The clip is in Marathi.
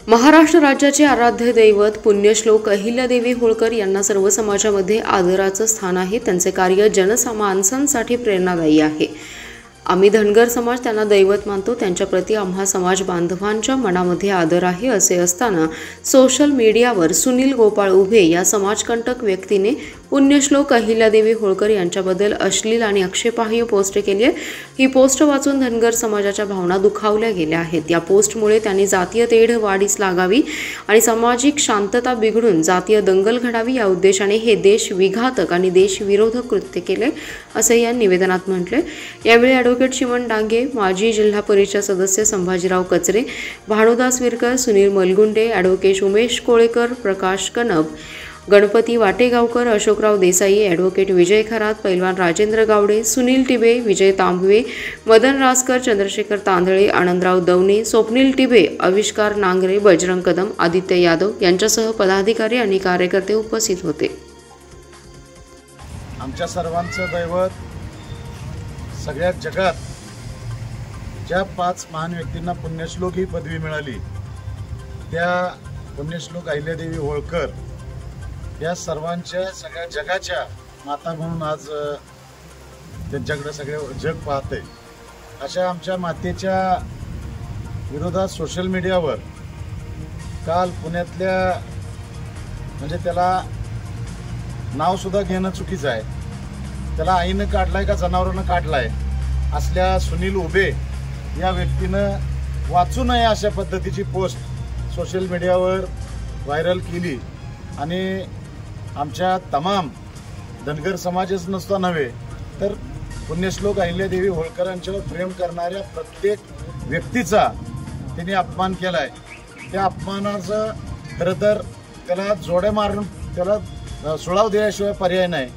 महाराष्ट्र राज्याचे आराध्य दैवत पुण्यश्लोक अहिल्यादेवी होळकर यांना सर्व समाजामध्ये आदराचं स्थान आहे। त्यांचे कार्य जनमानसांसाठी प्रेरणादायी आहे। आम्ही धनगर समाज त्यांना दैवत मानतो। त्यांच्याप्रती आम्हा समाज बांधवांच्या मनामध्ये आदर आहे। असे असताना सोशल मीडियावर सुनील गोपाळ उभे या समाजकंटक व्यक्तीने पुण्यश्लोक अहिल्यादेवी होळकर यांच्याबद्दल अश्लील आणि आक्षेपार्ह पोस्ट केली आहे। ही पोस्ट वाचून धनगर समाजाच्या भावना दुखावल्या गेल्या आहेत। या पोस्टमुळे त्यांनी जातीय तेढ वाढीस लागावी आणि सामाजिक शांतता बिघडून जातीय दंगल घडावी या उद्देशाने हे देश विघातक आणि देशविरोधक कृत्य केले असे या निवेदनात म्हटले। यावेळी ॲडव्होकेट चिमण डांगे, माजी जिल्हा परिषद सदस्य संभाजीराव कचरे, भानुदास विरकर, सुनील मलगुंडे, ॲडव्होकेट उमेश कोळेकर, प्रकाश कनब, गणपती वाटेगावकर, अशोकराव देसाई, ॲडव्होकेट विजय खरात, पैलवान राजेंद्र गावडे, सुनील टिबे, विजय तांबवे, मदन रासकर, चंद्रशेखर तांदळे, आनंदराव दवणे, स्वप्नील टिबे, आविष्कार नांगरे, बजरंग कदम, आदित्य यादव यांच्यासह पदाधिकारी आणि कार्यकर्ते उपस्थित होते। आमच्या सर्वांचं दैवत सगळ्या जगात ज्या 5 महान व्यक्तींना पुण्यश्लोक ही पदवी मिळाली त्या पुण्यश्लोक अहिल्यादेवी होळकर या सर्वांच्या सगळ्या जगाच्या माता म्हणून आज त्यांच्याकडे सगळे जग पाहते। अशा आमच्या मातेच्या विरोधात सोशल मीडियावर काल पुण्यातल्या म्हणजे त्याला नाव सुद्धा घेणं चुकीचं आहे, त्याला आईनं काढलाय का जनावरानं काढलाय असल्या सुनील उभे या व्यक्तीनं वाचू नये अशा पद्धतीची पोस्ट सोशल मीडियावर व्हायरल केली आणि आमच्या तमाम धनगर समाजच नसता नव्हे तर पुण्यश्लोक अहिल्यादेवी होळकरांच्यावर प्रेम करणाऱ्या प्रत्येक व्यक्तीचा त्यांनी अपमान केलाय। त्या अपमानाचं खरं तर त्याला जोड्या मारून त्याला सुळाव दिल्याशिवाय पर्याय नाही।